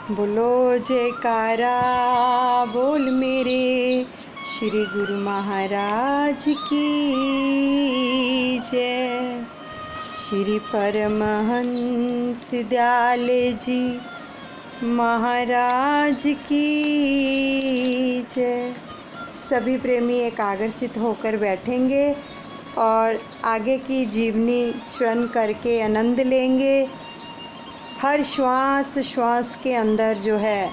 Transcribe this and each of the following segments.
बोलो जयकारा बोल मेरे श्री गुरु महाराज की जय। श्री परमहंस दयाले जी महाराज की जय। सभी प्रेमी एकाग्रचित होकर बैठेंगे और आगे की जीवनी श्रवण करके आनंद लेंगे। हर श्वास श्वास के अंदर जो है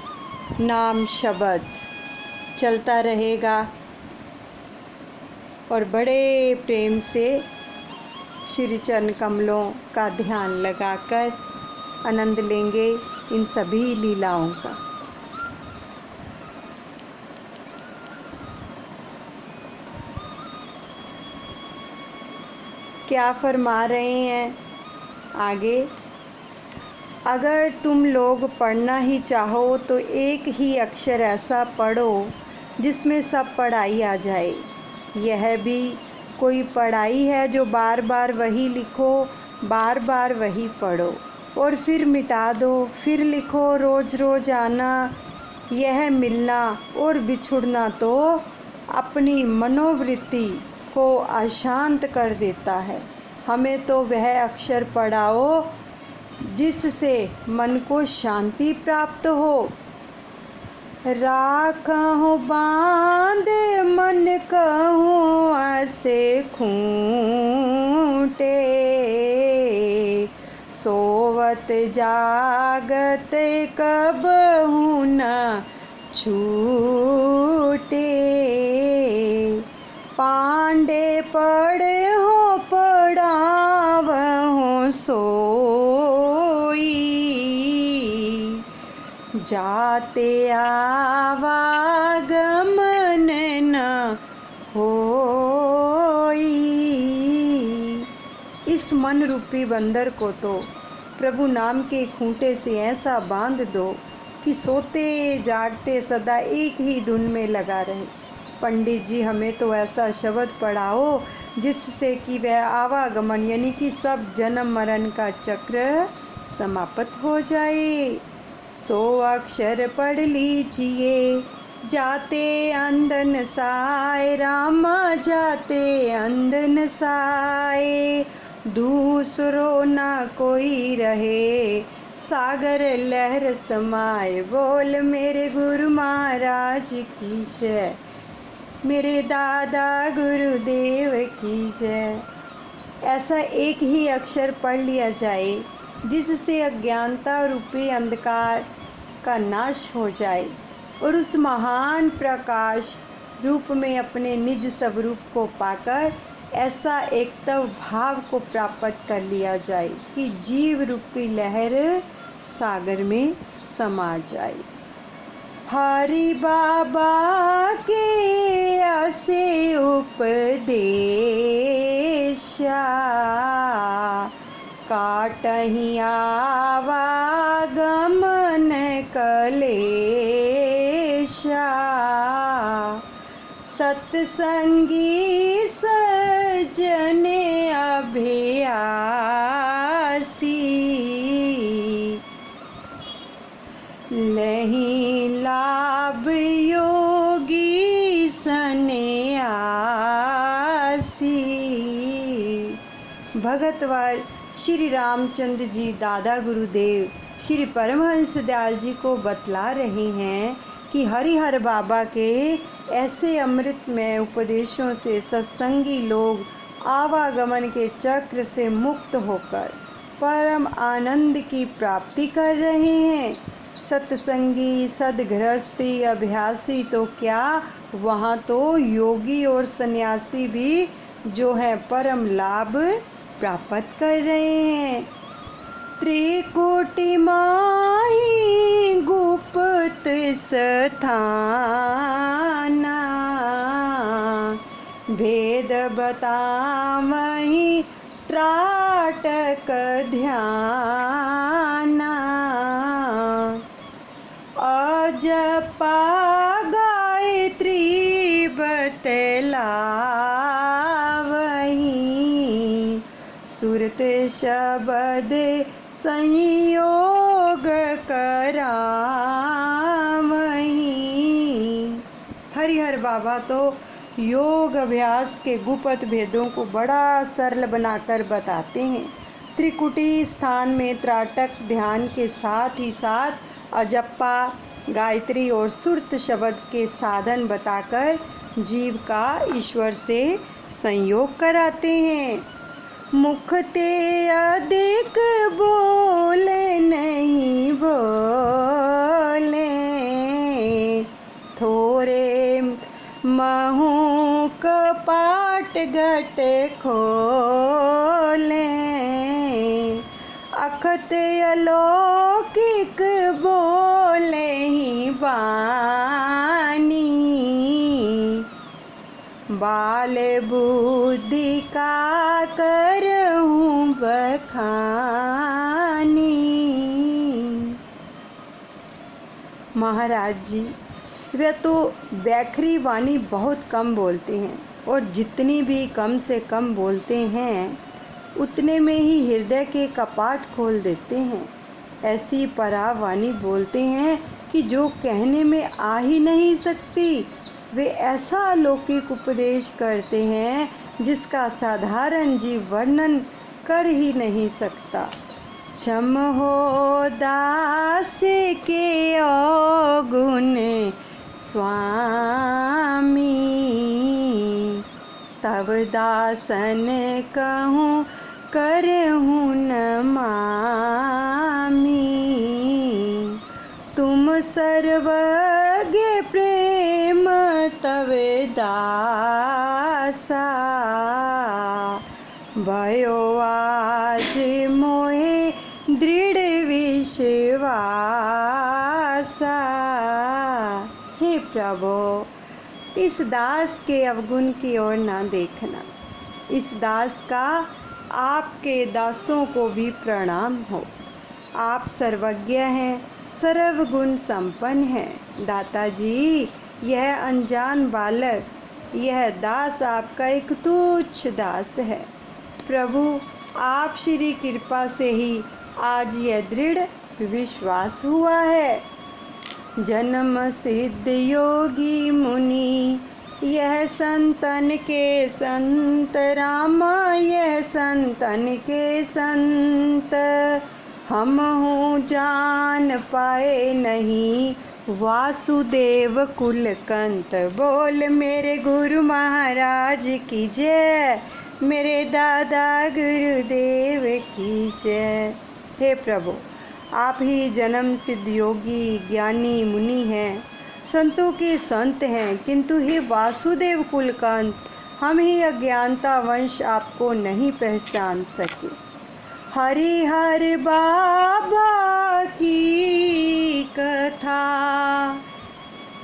नाम शब्द चलता रहेगा और बड़े प्रेम से श्री चरण कमलों का ध्यान लगाकर आनंद लेंगे इन सभी लीलाओं का। क्या फरमा रहे हैं आगे? अगर तुम लोग पढ़ना ही चाहो तो एक ही अक्षर ऐसा पढ़ो जिसमें सब पढ़ाई आ जाए। यह भी कोई पढ़ाई है जो बार बार वही लिखो, बार बार वही पढ़ो और फिर मिटा दो, फिर लिखो रोज़ रोज़ आना। यह मिलना और बिछुड़ना तो अपनी मनोवृत्ति को अशांत कर देता है। हमें तो वह अक्षर पढ़ाओ जिससे मन को शांति प्राप्त हो। राखहु बांध मन कहूँ ऐसे खूंटे, सोवत जागत कबहु न छूटे। पांडे पढ़े हो पढ़ावहु सोई, जाते आवागमन न होई। इस मन रूपी बंदर को तो प्रभु नाम के खूंटे से ऐसा बांध दो कि सोते जागते सदा एक ही धुन में लगा रहे। पंडित जी हमें तो ऐसा शब्द पढ़ाओ जिससे कि वह आवागमन यानी कि सब जन्म मरण का चक्र समाप्त हो जाए। 100 अक्षर पढ़ लीजिए जाते अंदन साए, रामा जाते अंदन साए। दूसरो ना कोई रहे सागर लहर समाए। बोल मेरे गुरु महाराज की जय, मेरे दादा गुरुदेव की जय। ऐसा एक ही अक्षर पढ़ लिया जाए जिससे अज्ञानता रूपी अंधकार का नाश हो जाए और उस महान प्रकाश रूप में अपने निज स्वरूप को पाकर ऐसा एकत्व भाव को प्राप्त कर लिया जाए कि जीव रूपी लहर सागर में समा जाए। हरि बाबा के ऐसे उपदेशा, काटहि आवागमन कलेशा। सत्संगी सज्जन अभ्यासी, लहि लाभ योगी सन्यासी। भगतवर श्री रामचंद्र जी दादा गुरुदेव श्री परमहंस दयाल जी को बतला रहे हैं कि हरिहर बाबा के ऐसे अमृतमय उपदेशों से सत्संगी लोग आवागमन के चक्र से मुक्त होकर परम आनंद की प्राप्ति कर रहे हैं। सत्संगी सदगृहस्थी अभ्यासी तो क्या, वहाँ तो योगी और सन्यासी भी जो है परम लाभ प्राप्त कर रहे हैं। त्रिकुटी माही गुप्त स्थाना, भेद बतावहीं त्राटक ध्याना। अजपा गायत्री बतलावहीं, सुरत शब्द संयोग कराना। आवहीं। हरिहर बाबा तो योग अभ्यास के गुप्त भेदों को बड़ा सरल बनाकर बताते हैं। त्रिकुटी स्थान में त्राटक ध्यान के साथ ही साथ अजप्पा, गायत्री और सुरत शब्द के साधन बताकर जीव का ईश्वर से संयोग कराते हैं। मुख ते अधिक बोले नहीं बोले, थोरे महू कपाट घट खोले, अखत अलौकिक बोले ही बानी, बाल बुद्धि का करहूँ बखानी। महाराज जी, वे तो बैखरी वाणी बहुत कम बोलते हैं और जितनी भी कम से कम बोलते हैं उतने में ही हृदय के कपाट खोल देते हैं। ऐसी परावाणी बोलते हैं कि जो कहने में आ ही नहीं सकती। वे ऐसा अलौकिक उपदेश करते हैं जिसका साधारण जीव वर्णन कर ही नहीं सकता। क्षम हो दास के अवगुण स्वामी, तब दासन कहूँ करहूँ नमामि। तुम सर्वज्ञ प्रेम तव दासा, भयो आज मोहे दृढ़ विश्वासा। हे प्रभु, इस दास के अवगुण की ओर ना देखना। इस दास का आपके दासों को भी प्रणाम हो। आप सर्वज्ञ हैं, सर्वगुण संपन्न हैं। दाता जी, यह अनजान बालक, यह दास आपका एक तुच्छ दास है। प्रभु, आप श्री कृपा से ही आज यह दृढ़ विश्वास हुआ है। जन्म सिद्ध योगी मुनि, यह संतन के संत रामा, यह संतन के संत। हम हूँ जान पाए नहीं वासुदेव कुलकंत। बोल मेरे गुरु महाराज की जय, मेरे दादा गुरुदेव की जय। हे प्रभु, आप ही जन्म सिद्ध योगी ज्ञानी मुनि हैं, संतों के संत हैं, किंतु हे वासुदेव कुलकंत, हम ही अज्ञानता वंश आपको नहीं पहचान सके। हरिहर बाबा की कथा,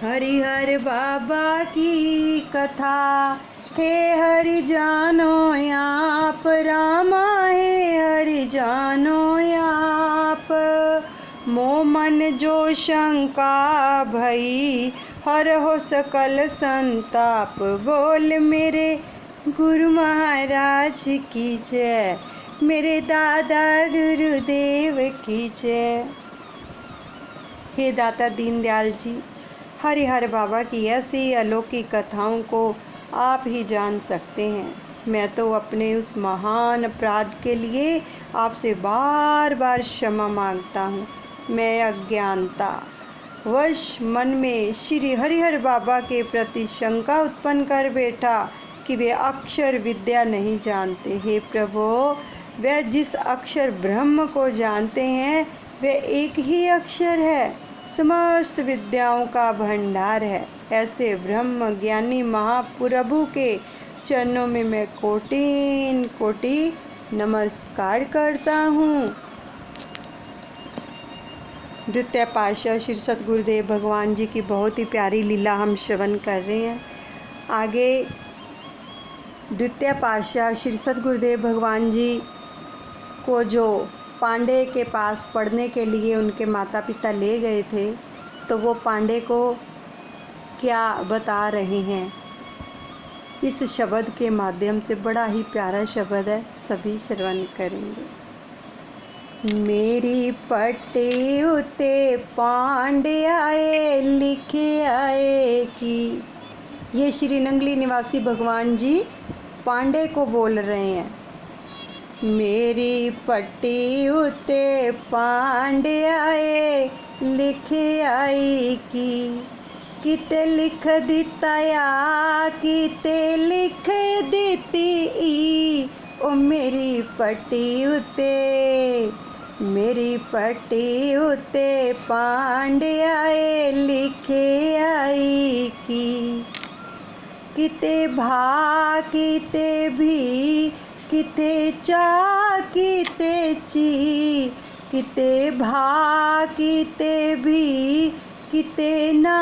हरिहर बाबा की कथा, हे हरि जानो आप रामा, हे हरि जानो आप। मो मन जो शंका भई, हर हो सकल संताप। बोल मेरे गुरु महाराज की जय, मेरे दादा गुरुदेव की जय। हे दाता दीनदयाल जी, हरिहर बाबा की ऐसी अलौकिक कथाओं को आप ही जान सकते हैं। मैं तो अपने उस महान अपराध के लिए आपसे बार बार क्षमा मांगता हूँ। मैं अज्ञानता वश मन में श्री हरिहर बाबा के प्रति शंका उत्पन्न कर बैठा कि वे अक्षर विद्या नहीं जानते। हे प्रभु, वे जिस अक्षर ब्रह्म को जानते हैं वे एक ही अक्षर है, समस्त विद्याओं का भंडार है। ऐसे ब्रह्म ज्ञानी महाप्रभु के चरणों में मैं कोटि कोटि नमस्कार करता हूँ। द्वितीय पातशाह श्री सतगुरुदेव भगवान जी की बहुत ही प्यारी लीला हम श्रवण कर रहे हैं। आगे द्वितीय पातशाह श्री सतगुरुदेव भगवान जी को जो पांडे के पास पढ़ने के लिए उनके माता पिता ले गए थे, तो वो पांडे को क्या बता रहे हैं इस शब्द के माध्यम से। बड़ा ही प्यारा शब्द है, सभी श्रवण करेंगे। मेरी पट्टी उते पांडे आए लिखे आए कि। ये श्री नंगली निवासी भगवान जी पांडे को बोल रहे हैं। मेरी पट्टी उते पांडे आए लिखे आई कि। किते लिख दिता या किते लिख दिती ई, ओ मेरी पट्टी उते, मेरी पट्टी उते पांडे आए लिखे आई कि। किते भा किते भी किते चा किते ची, किते भा किते भी किते ना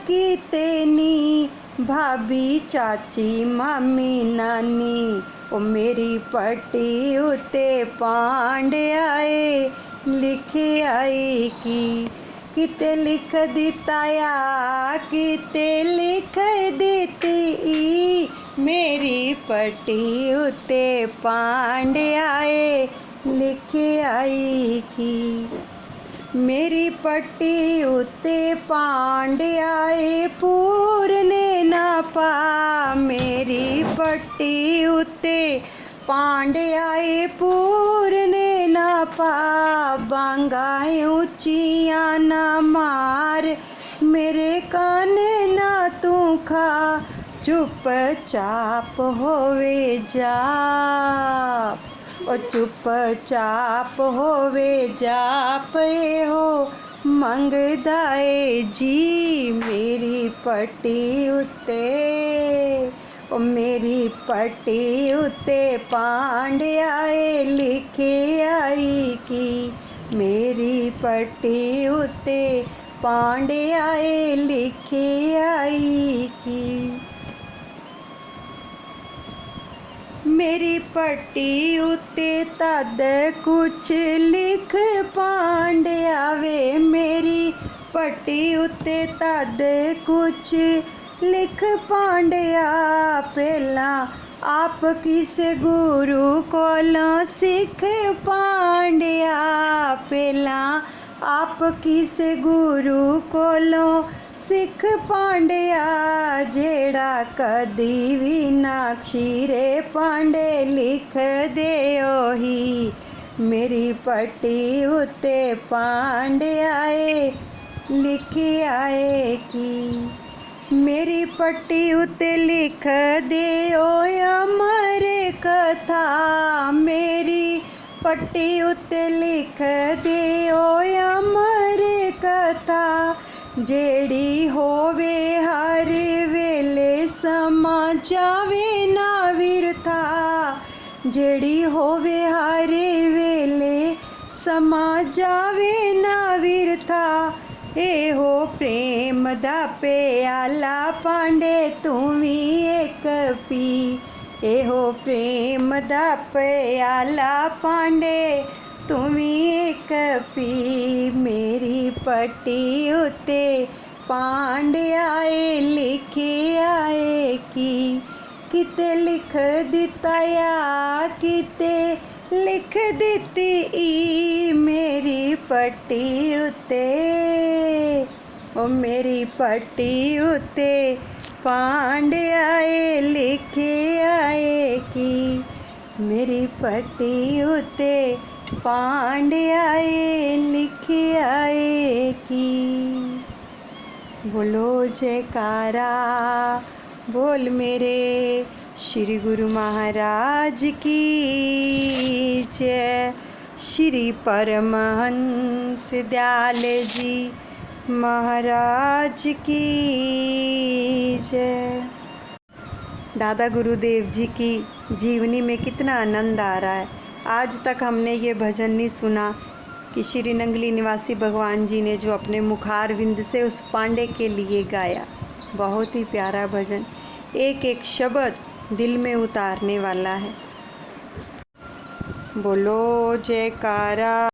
किते नी, भाभी चाची मामी नानी, ओ मेरी पट्टी उते पांडे आए लिखे आई कि। किते लिख दिता या किते लिख दिती ई, मेरी पट्टी उते पांडे आए लिखे आई कि। मेरी पट्टी उते पांडे आए पूरने ना पा, मेरी पट्टी उते पांडे आए पूरने ना पा, बांगाएं ऊंचियां ना मार, मेरे कान ना तू खा, चुपचाप होवे जाप, ओ चुपचाप होवे जाप हो मंगदाए जी, मेरी पट्टी उते, ओ मेरी पट्टी उते पांडे आए लिखे आई कि। मेरी पट्टी उते पांडे आए लिखे आई कि। मेरी पट्टी उते तद कुछ लिख पांडे आवे, मेरी पट्टी उते तद कुछ लिख पांडिया, पहला आप किसे गुरु कोलों सिख पांडिया, पहला आप किसे गुरु कोलों सिख पांडिया, जेड़ा कदी भी ना खीरे पांडे लिख दे ओही, मेरी पट्टी उते पांडे आए लिखे आए कि। मेरी पट्टी उते लिख दे ओ अमर कथा, मेरी पट्टी उते लिख दे ओ अमर कथा, जेड़ी होवे हर वेले समा जावे ना विरथा, जेड़ी होवे हर वेले समा जावे ना विरथा, एहो प्रेम दा प्याला पांडे तू भी एक पी, एहो प्रेम दा प्याला पांडे तू भी एक पी, मेरी पट्टी उते पांडे आए लिखे आए कि। किते लिख दिता या किते लिख दिती ई, मेरी पट्टी उते, ओ मेरी पट्टी उते पांडे आए लिखे आए कि। मेरी पट्टी उते पांडे आए लिखे आए कि। बोलो जयकारा बोल मेरे श्री गुरु महाराज की जय। श्री परमहंस दयाल जी महाराज की जय। दादा गुरुदेव जी की जीवनी में कितना आनंद आ रहा है। आज तक हमने ये भजन नहीं सुना कि श्री नंगली निवासी भगवान जी ने जो अपने मुखारविंद से उस पांडे के लिए गाया। बहुत ही प्यारा भजन, एक एक शब्द दिल में उतारने वाला है। बोलो जयकारा।